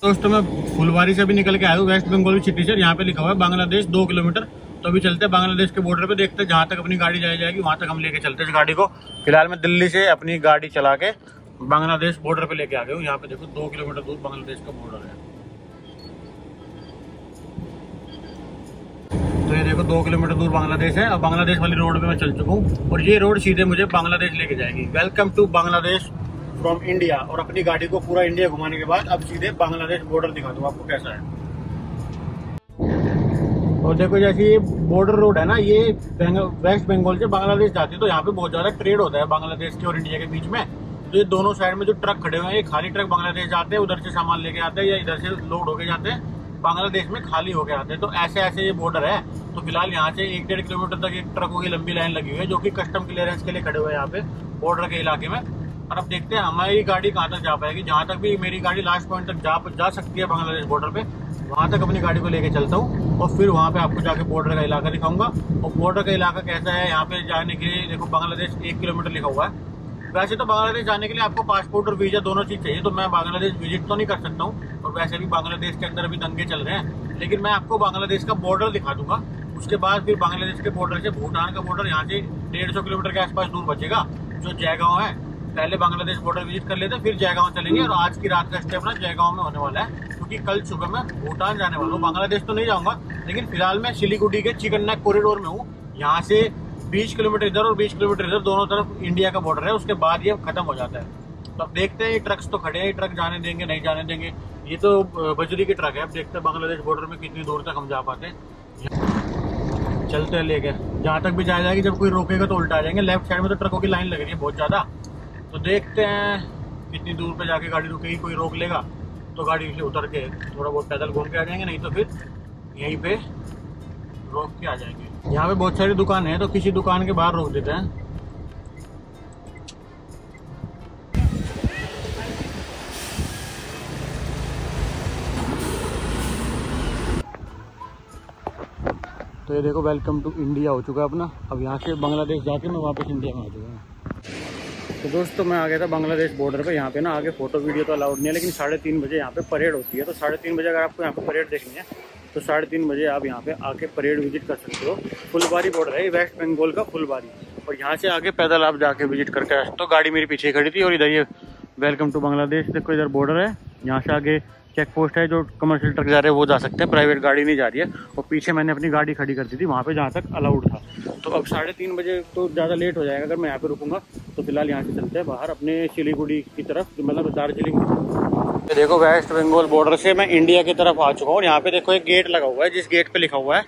दोस्तों मैं फुलबारी से भी निकल के आया हूँ, वेस्ट बंगाल की सिटी से। यहाँ पे लिखा हुआ है बांग्लादेश 2 किलोमीटर। तो अभी चलते हैं बांग्लादेश के बॉर्डर पे, देखते हैं जहाँ तक अपनी गाड़ी जाएगी वहाँ तक हम लेके चलते हैं इस गाड़ी को। फिलहाल मैं दिल्ली से अपनी गाड़ी चला के बांग्लादेश बॉर्डर पे लेके आ गया हूँ। यहाँ पे देखो 2 किलोमीटर दूर बांग्लादेश का बॉर्डर है। तो ये देखो 2 किलोमीटर दूर बांग्लादेश है। और बांग्लादेश वाली रोड पे मैं चल चुका हूँ और ये रोड सीधे मुझे बांग्लादेश लेके जाएगी। Welcome to Bangladesh from India. और अपनी गाड़ी को पूरा इंडिया घुमाने के बाद अब सीधे बांग्लादेश बॉर्डर दिखा दूँ आपको कैसा है। और देखो जैसे ये बॉर्डर रोड है ना, ये वेस्ट बंगाल से बांग्लादेश जाती है। तो यहाँ पे बहुत ज्यादा ट्रेड होता है बांग्लादेश के और इंडिया के बीच में। तो ये दोनों साइड में जो ट्रक खड़े हुए हैं, ये खाली ट्रक बांग्लादेश जाते हैं, उधर से सामान लेके आते हैं, या इधर से लोड होके जाते हैं, बांग्लादेश में खाली होके आते हैं। तो ऐसे ऐसे ये बॉर्डर है। तो फिलहाल यहाँ से 1-1.5 किलोमीटर तक एक ट्रकों की लंबी लाइन लगी हुई है, जो कि कस्टम क्लियरेंस के लिए खड़े हुए हैं यहाँ पे बॉर्डर के इलाके में। और अब देखते हैं हमारी गाड़ी कहाँ तक जा पाएगी। जहाँ तक भी मेरी गाड़ी लास्ट पॉइंट तक जा सकती है बांग्लादेश बॉर्डर पे, वहाँ तक अपनी गाड़ी को लेके चलता हूँ और फिर वहाँ पे आपको जाके बॉर्डर का इलाका दिखाऊंगा। और बॉर्डर का इलाका कैसा है, यहाँ पे जाने के लिए देखो बांग्लादेश 1 किलोमीटर लिखा हुआ है। वैसे तो बांग्लादेश जाने के लिए आपको पासपोर्ट और वीजा दोनों चीज चाहिए। तो मैं बांग्लादेश विजिट तो नहीं कर सकता हूँ, और वैसे भी बांग्लादेश के अंदर अभी दंगे चल रहे हैं। लेकिन मैं आपको बांग्लादेश का बॉर्डर दिखा दूंगा। उसके बाद फिर बांग्लादेश के बॉर्डर से भूटान का बॉर्डर यहाँ से 150 किलोमीटर के आसपास दूर बचेगा, जो जयगांव है। पहले बांग्लादेश बॉर्डर विजिट कर लेते हैं, फिर जयगांव चलेंगे। और आज की रात का स्टे अपना जयगांव में होने वाला है, क्योंकि कल सुबह मैं भूटान जाने वाला हूँ। बांग्लादेश तो नहीं जाऊंगा, लेकिन फिलहाल मैं सिलीगुड़ी के चिकन नेक कॉरिडोर में हूँ। यहाँ से 20 किलोमीटर इधर और 20 किलोमीटर इधर, दोनों तरफ इंडिया का बॉर्डर है। उसके बाद ये खत्म हो जाता है। तो अब देखते हैं, ये ट्रक्स तो खड़े हैं, ये ट्रक जाने देंगे नहीं जाने देंगे। ये तो बजरी के ट्रक है। अब देखते हैं बांग्लादेश बॉर्डर में कितनी दूर तक हम जा पाते हैं। चलते हैं लेके, जहाँ तक भी जाया जाएगी। जब कोई रोकेगा तो उल्टा आ जाएंगे। लेफ्ट साइड में तो ट्रकों की लाइन लग रही है बहुत ज्यादा। तो देखते हैं कितनी दूर पे जाके गाड़ी रुकेगी। कोई रोक लेगा तो गाड़ी से उतर के थोड़ा बहुत पैदल घूम के आ जाएंगे, नहीं तो फिर यहीं पे रोक के आ जाएंगे। यहाँ पे बहुत सारी दुकानें हैं, तो किसी दुकान के बाहर रोक देते हैं। तो ये देखो वेलकम टू इंडिया हो चुका है अपना। अब यहाँ से बांग्लादेश जाके मैं वापस इंडिया में आ चुका हूँ। तो दोस्तों मैं आ गया था बांग्लादेश बॉर्डर पे। यहाँ पे ना आगे फोटो वीडियो तो अलाउड नहीं है, लेकिन 3:30 बजे यहाँ पे परेड होती है। तो 3:30 बजे अगर आपको यहाँ पे परेड देखनी है तो 3:30 बजे आप यहाँ पे आके परेड विजिट कर सकते हो। फुलबारी बॉर्डर है, वेस्ट बंगाल का फुलबारी। और यहाँ से आगे पैदल आप जाके विजिट करके आ सकते हो। गाड़ी मेरी पीछे खड़ी थी और इधर ये वेलकम टू बांग्लादेश देखो, इधर बॉर्डर है। यहाँ से आगे चेक पोस्ट है, जो कमर्शियल ट्रक जा रहे हैं वो जा सकते हैं, प्राइवेट गाड़ी नहीं जा रही है। और पीछे मैंने अपनी गाड़ी खड़ी कर दी थी वहाँ पे जहाँ तक अलाउड था। तो अब 3:30 बजे तो ज़्यादा लेट हो जाएगा अगर मैं यहाँ पे रुकूंगा। तो फिलहाल यहाँ से चलते हैं बाहर अपने सिलीगुड़ी की तरफ, मतलब दार्जिलिंग की तरफ। देखो वेस्ट बंगाल बॉर्डर से मैं इंडिया की तरफ आ चुका हूँ। यहाँ पे देखो एक गेट लगा हुआ है, जिस गेट पे लिखा हुआ है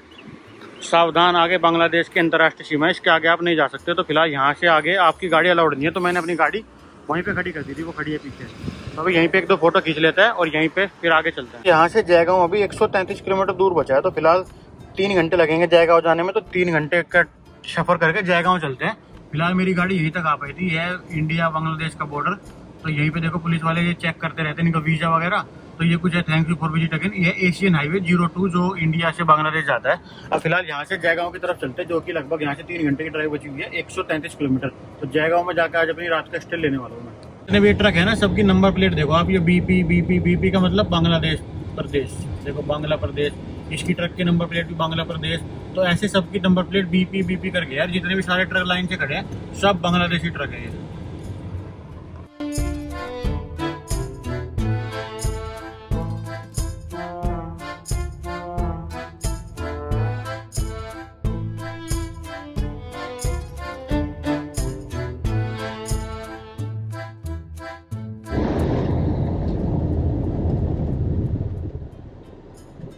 सावधान आगे बांग्लादेश की अंतर्राष्ट्रीय सीमा है, इसके आगे आप नहीं जा सकते। तो फिलहाल यहाँ से आगे आपकी गाड़ी अलाउड नहीं है। तो मैंने अपनी गाड़ी वहीं पे खड़ी कर दी थी, वो खड़ी है पीछे। तो अभी यहीं पे 1-2 फोटो खींच लेता है और यहीं पे फिर आगे चलते हैं। यहाँ से जयगांव अभी 133 किलोमीटर दूर बचा है। तो फिलहाल 3 घंटे लगेंगे जयगांव जाने में। तो 3 घंटे का सफर करके जयगांव चलते हैं। फिलहाल मेरी गाड़ी यहीं तक आ पाई थी। यह इंडिया बांग्लादेश का बॉर्डर। तो यहीं पे देखो पुलिस वाले ये चेक करते रहते हैं इनका वीजा वगैरह। तो ये कुछ है, thank you for visit again. ये एशियन हाईवे 02 जो इंडिया से बांग्लादेश जाता है। अब फिलहाल यहाँ से जयगांव की तरफ चलते हैं, जो कि लगभग यहाँ से 3 घंटे की ड्राइव बची हुई है, 133 किलोमीटर। तो जयगांव में जाकर आज अपनी रात का स्टे लेने वाला हूँ मैं। जितने भी ट्रक है ना, सबकी नंबर प्लेट देखो आप। ये बीपी का मतलब बांग्लादेश प्रदेश। देखो बांग्ला प्रदेश, इसकी ट्रक के नंबर प्लेट भी बांग्ला प्रदेश। तो ऐसे सबकी नंबर प्लेट बीपी करके यार, जितने भी सारे ट्रक लाइन से खड़े हैं सब बांग्लादेशी ट्रक है ये।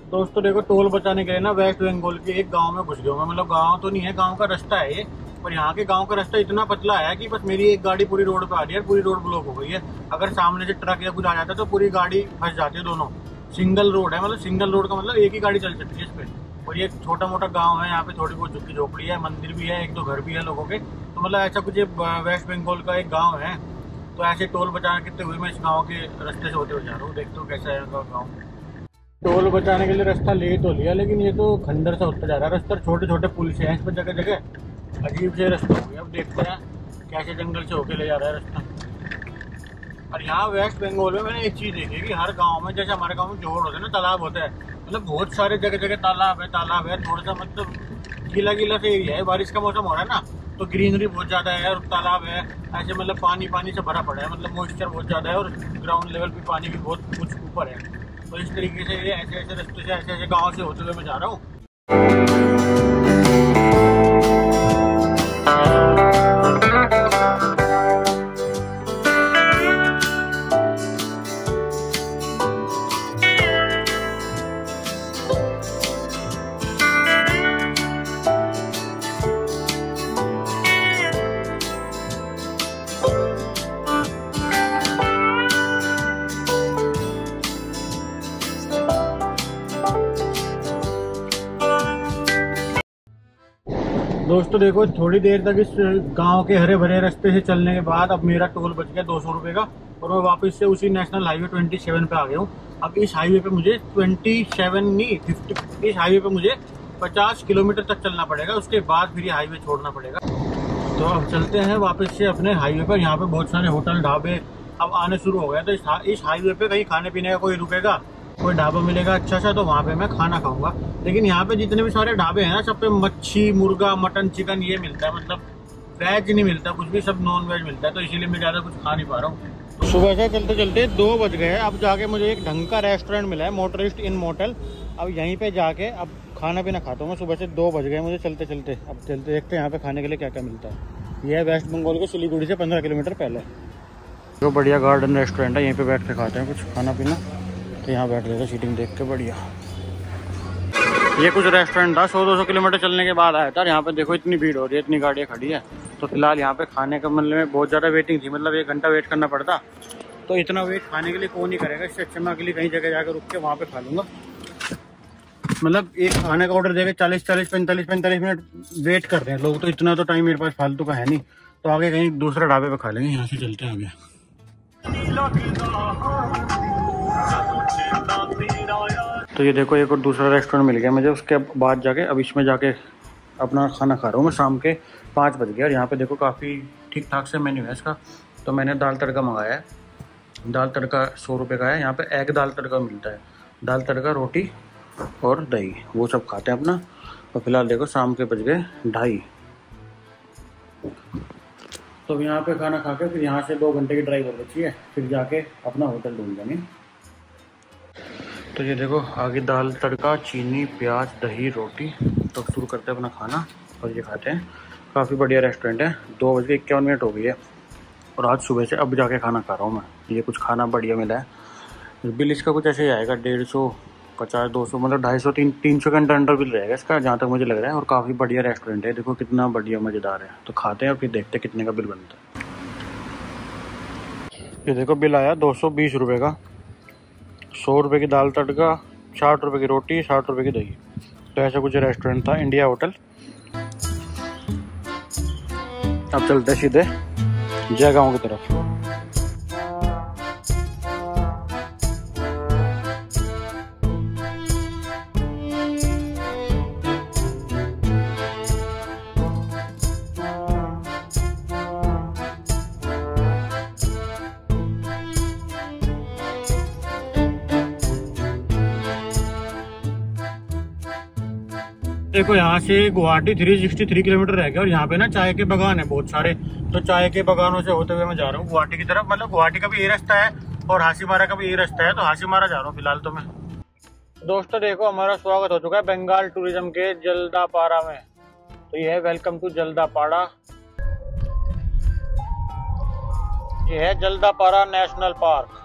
दोस्तों देखो टोल बचाने के लिए ना वेस्ट बंगाल के एक गांव में घुस गया हूं। मतलब गांव तो नहीं है, गांव का रास्ता है ये। पर यहाँ के गांव का रास्ता इतना पतला है कि बस मेरी एक गाड़ी पूरी रोड पे आ रही है, पूरी रोड ब्लॉक हो गई है। अगर सामने से ट्रक या कुछ आ जाता है तो पूरी गाड़ी फंस जाती है। दोनों सिंगल रोड है, मतलब सिंगल रोड का मतलब एक ही गाड़ी चल सकती है इस पे। और ये छोटा मोटा गाँव है, यहाँ पे थोड़ी बहुत झुग्गी झोपड़ी है, मंदिर भी है, 1-2 घर भी है लोगों के। तो मतलब ऐसा कुछ वेस्ट बंगाल का एक गाँव है। तो ऐसे टोल बचा करते हुए मैं इस गाँव के रास्ते से होते हुए जा रहा हूँ। देखते हो कैसा है गाँव। टोल बचाने के लिए रास्ता ले तो लिया, लेकिन ये तो खंडर सा होता जा रहा है रास्ता। छोटे छोटे पुल से हैं इस पर जगह जगह, अजीब से रास्ता हो गया। अब देखते हैं कैसे जंगल से होके ले जा रहा है रास्ता। और यहाँ वेस्ट बंगाल में मैंने एक चीज़ देखी कि हर गांव में, जैसे हमारे गांव में जोड़ होते हैं ना, तालाब होता है, मतलब बहुत सारे जगह जगह तालाब है। थोड़ा सा मतलब गीला गीला सा एरिया है, बारिश का मौसम हो रहा है ना, तो ग्रीनरी बहुत ज़्यादा है और तालाब है ऐसे, मतलब पानी पानी से भरा पड़ा है, मतलब मॉइस्चर बहुत ज़्यादा है और ग्राउंड लेवल पे पानी भी बहुत कुछ ऊपर है। तो इस तरीके से ये ऐसे ऐसे रास्ते से ऐसे ऐसे गाँव से होते हुए मैं जा रहा हूँ। दोस्तों देखो, थोड़ी देर तक इस गांव के हरे भरे रास्ते से चलने के बाद अब मेरा टोल बच गया 200 रुपये का, और मैं वापस से उसी नेशनल हाईवे 27 पे आ गया हूँ। अब इस हाईवे पे मुझे 27 नहीं 50, इस हाईवे पे मुझे 50 किलोमीटर तक चलना पड़ेगा, उसके बाद फिर ये हाईवे छोड़ना पड़ेगा। तो अब चलते हैं वापस से अपने हाईवे पर। यहाँ पे बहुत सारे होटल ढाबे अब आने शुरू हो गए, तो इस हाईवे पे कहीं खाने पीने का कोई रुकेगा, कोई ढाबा मिलेगा अच्छा सा, तो वहाँ पे मैं खाना खाऊंगा। लेकिन यहाँ पे जितने भी सारे ढाबे हैं ना, सब पे मच्छी, मुर्गा, मटन, चिकन ये मिलता है, मतलब वेज नहीं मिलता कुछ भी, सब नॉन वेज मिलता है। तो इसीलिए मैं ज़्यादा कुछ खा नहीं पा रहा हूँ। सुबह से चलते चलते 2 बज गए हैं। अब जाके मुझे एक ढंग का रेस्टोरेंट मिला है, मोटरिस्ट इन मोटल। अब यहीं पे जाके अब खाना पीना खाता हूँ मैं। सुबह से 2 बज गए मुझे चलते चलते। अब चलते देखते हैं यहाँ पे खाने के लिए क्या क्या मिलता है। यह है वेस्ट बंगाल के सिलीगुड़ी से 15 किलोमीटर पहले जो बढ़िया गार्डन रेस्टोरेंट है। यहीं पे बैठ के खाते हैं कुछ खाना पीना। तो यहाँ बैठ लेते सीटिंग देख के बढ़िया। ये कुछ रेस्टोरेंट था 100-200 किलोमीटर चलने के बाद आया था। यहाँ पे देखो इतनी भीड़ हो रही है, इतनी गाड़ियाँ खड़ी है। तो फिलहाल यहाँ पे खाने का मतलब में बहुत ज़्यादा वेटिंग थी, मतलब 1 घंटा वेट करना पड़ता। तो इतना वेट खाने के लिए कौन ही करेगा, इससे अच्छा मैं अगली कहीं जगह जाकर रुक के वहाँ पे खा लूँगा। मतलब एक खाने का ऑर्डर देकर 40-45 मिनट वेट कर रहे हैं लोग, तो इतना तो टाइम मेरे पास फालतू का है नहीं। तो आगे कहीं दूसरे ढाबे पे खा लेंगे। यहाँ से चलते हैं आगे। तो ये देखो एक और दूसरा रेस्टोरेंट मिल गया मुझे। उसके बाद जाके अब इसमें जाके अपना खाना खा रहा हूँ मैं। शाम के 5 बज गए और यहाँ पे देखो काफ़ी ठीक ठाक से मेन्यू है इसका। तो मैंने दाल तड़का मंगाया है। दाल तड़का 100 रुपये का है। यहाँ पे एग दाल तड़का मिलता है, दाल तड़का, रोटी और दही, वो सब खाते हैं अपना। और फिलहाल देखो शाम के बज गए 2:30। तो यहाँ पे खाना खा के फिर यहाँ से 2 घंटे की ड्राइव और बची है, फिर जाके अपना होटल ढूंढ लेंगे। तो ये देखो आगे दाल तड़का, चीनी, प्याज, दही, रोटी। तो शुरू करते हैं अपना खाना और ये खाते हैं। काफ़ी बढ़िया रेस्टोरेंट है। 2:51 हो गई है और आज सुबह से अब जाके खाना खा रहा हूँ मैं। ये कुछ खाना बढ़िया मिला है। बिल इसका कुछ ऐसे ही आएगा 150, 50, 200, मतलब 250, 300 के अंडर बिल रहेगा इसका, जहाँ तक मुझे लग रहा है। और काफ़ी बढ़िया रेस्टोरेंट है, देखो कितना बढ़िया मज़ेदार है। तो खाते हैं और फिर देखते हैं कितने का बिल बनता है। ये देखो बिल आया 220 रुपये का। 100 रुपये की दाल तड़का, 60 रुपये की रोटी, 60 रुपये की दही। तो ऐसा कुछ रेस्टोरेंट था, इंडिया होटल। अब चलते सीधे जयगांव की तरफ। देखो यहाँ से गुवाहाटी 363 किलोमीटर रह गया और यहाँ पे ना चाय के बागान है बहुत सारे। तो चाय के बागानों से होते हुए मैं जा रहा हूँ गुवाहाटी की तरफ। मतलब गुवाहाटी का भी ये रास्ता है और हासीमारा का भी ये रास्ता है। तो हासीमारा जा रहा हूँ फिलहाल तो मैं। दोस्तों देखो हमारा स्वागत हो चुका है बंगाल टूरिज्म के जल्दापाड़ा में। तो ये है वेलकम टू जल्दापाड़ा। ये है जल्दापाड़ा नेशनल पार्क।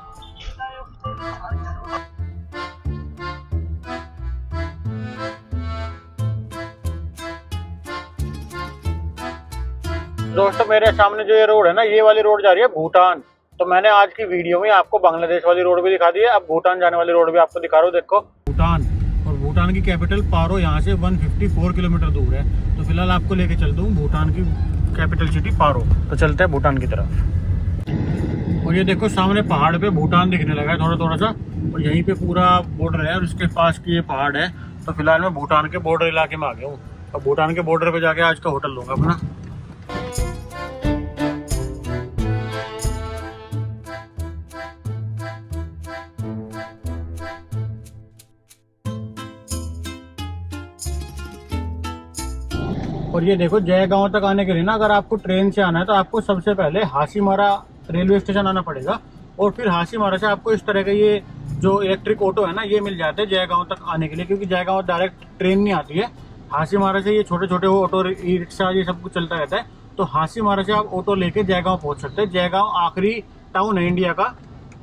दोस्तों मेरे सामने जो ये रोड है ना, ये वाली रोड जा रही है भूटान। तो मैंने आज की वीडियो में आपको बांग्लादेश वाली रोड भी दिखा दी है, अब भूटान जाने वाली रोड भी आपको दिखा रहा हूँ। देखो भूटान, और भूटान की कैपिटल पारो यहाँ से 154 किलोमीटर दूर है। तो फिलहाल आपको लेके चलता हूँ भूटान की कैपिटल सिटी पारो। तो चलते हैं भूटान की तरफ। और ये देखो सामने पहाड़ पे भूटान दिखने लगा है थोड़ा थोड़ा सा। और यहीं पे पूरा बॉर्डर है और उसके पास की ये पहाड़ है। तो फिलहाल मैं भूटान के बॉर्डर इलाके में आ गया हूँ। अब भूटान के बॉर्डर पे जाके आज का होटल लूँगा अपना। और ये देखो, जयगांव तक आने के लिए ना अगर आपको ट्रेन से आना है तो आपको सबसे पहले हासीमारा रेलवे स्टेशन आना पड़ेगा और फिर हासीमारा से आपको इस तरह के ये जो इलेक्ट्रिक ऑटो है ना ये मिल जाते हैं जयगांव तक आने के लिए, क्योंकि जयगांव डायरेक्ट ट्रेन नहीं आती है। हासीमारा से ये छोटे छोटे वो ऑटो ई रिक्शा ये सब कुछ चलता रहता है। तो हासीमारा से आप ऑटो लेके जयगांव पहुंच सकते हैं। जयगांव आखिरी टाउन है इंडिया का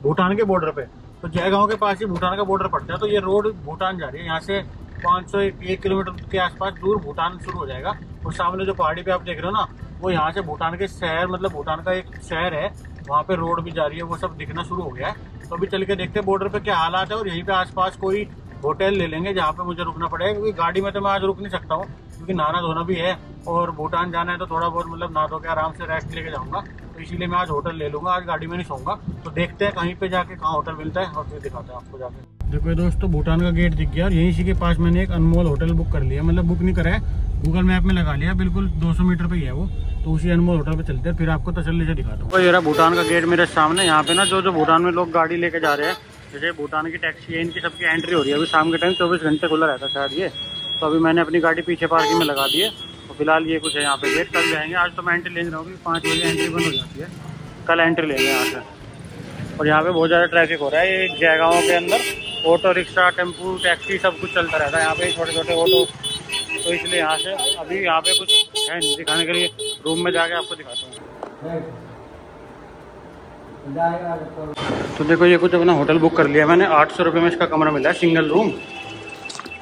भूटान के बॉर्डर पे। तो जयगांव के पास ही भूटान का बॉर्डर पड़ता है। तो ये रोड भूटान जा रही है, यहाँ से 501 किलोमीटर के आसपास दूर भूटान शुरू हो जाएगा। और सामने जो पहाड़ी पे आप देख रहे हो ना, वो यहाँ से भूटान के शहर, मतलब भूटान का एक शहर है, वहाँ पे रोड भी जा रही है, वो सब दिखना शुरू हो गया है। तो अभी चल के देखते हैं बॉर्डर पे क्या हालात है और यहीं पे आसपास कोई होटल ले लेंगे जहाँ पे मुझे रुकना पड़ेगा, क्योंकि गाड़ी में तो मैं आज रुक नहीं सकता हूँ, क्योंकि नहाना धोना भी है और भूटान जाना है। तो थोड़ा बहुत मतलब नहा धो के आराम से रेस्ट लेके जाऊँगा, तो इसीलिए मैं आज होटल ले लूँगा, आज गाड़ी में नहीं सोऊंगा। तो देखते हैं कहीं पे जाके कहाँ होटल मिलता है और फिर दिखाते हैं आपको जाके। देखो दोस्तों, भूटान का गेट दिख गया और यहीं के पास मैंने एक अनमोल होटल बुक कर लिया, मतलब बुक नहीं करा है, गूगल मैप में लगा लिया, बिल्कुल 200 मीटर पे ही है वो। तो उसी अनमोल होटल पे चलते हैं, फिर आपको तसल्ली से दिखाता हूँ। तो ये रहा भूटान का गेट मेरे सामने। यहाँ पे ना जो भूटान में लोग गाड़ी लेके जा रहे हैं, जैसे भूटान की टैक्सी है, इनकी सबकी एंट्री हो रही है। अभी शाम के टाइम 24 घंटे खुला रहता है शायद ये। तो अभी मैंने अपनी गाड़ी पीछे पार्किंग में लगा दी है। तो फिलहाल ये कुछ है यहाँ पे गेट, कल जाएंगे। आज तो मैं एंट्री ले रहा हूँ, 5 बजे एंट्री बंद हो जाती है, कल एंट्री लेंगे यहाँ से। और यहाँ पे बहुत ज़्यादा ट्रैफिक हो रहा है। ये जयगांव के अंदर ऑटो रिक्शा, टेम्पू, टैक्सी सब कुछ चलता रहता है यहाँ पे, छोटे छोटे ऑटो। तो इसलिए यहाँ से अभी यहाँ पे कुछ है नहीं दिखाने के लिए, रूम में जाके आपको दिखाता हूँ। तो देखो, ये कुछ अपना होटल बुक कर लिया मैंने, 800 रुपये में इसका कमरा मिला है, सिंगल रूम।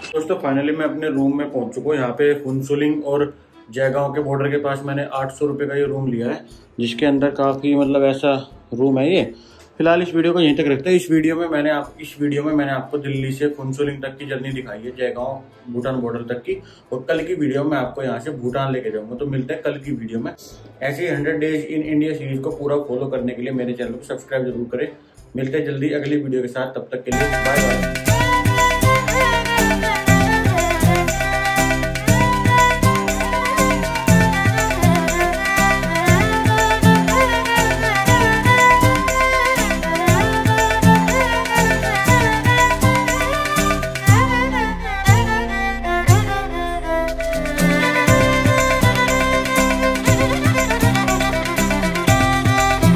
दोस्तों फाइनली मैं अपने रूम में पहुँच चुका हूँ। यहाँ पे फुनसुलिंग और जयगांव के बॉर्डर के पास मैंने 800 रुपये का ये रूम लिया है, जिसके अंदर काफ़ी मतलब ऐसा रूम है ये। फिलहाल इस वीडियो को यहीं तक रखते हैं। इस वीडियो में मैंने आपको दिल्ली से फुनसुलिंग तक की जर्नी दिखाई है, जयगांव भूटान बॉर्डर तक की। और कल की वीडियो में आपको यहाँ से भूटान लेके जाऊंगा। तो मिलते हैं कल की वीडियो में। ऐसे 100 डेज इन इंडिया सीरीज को पूरा फॉलो करने के लिए मेरे चैनल को सब्सक्राइब जरूर करें। मिलते हैं जल्दी अगली वीडियो के साथ, तब तक के लिए बाय बाय।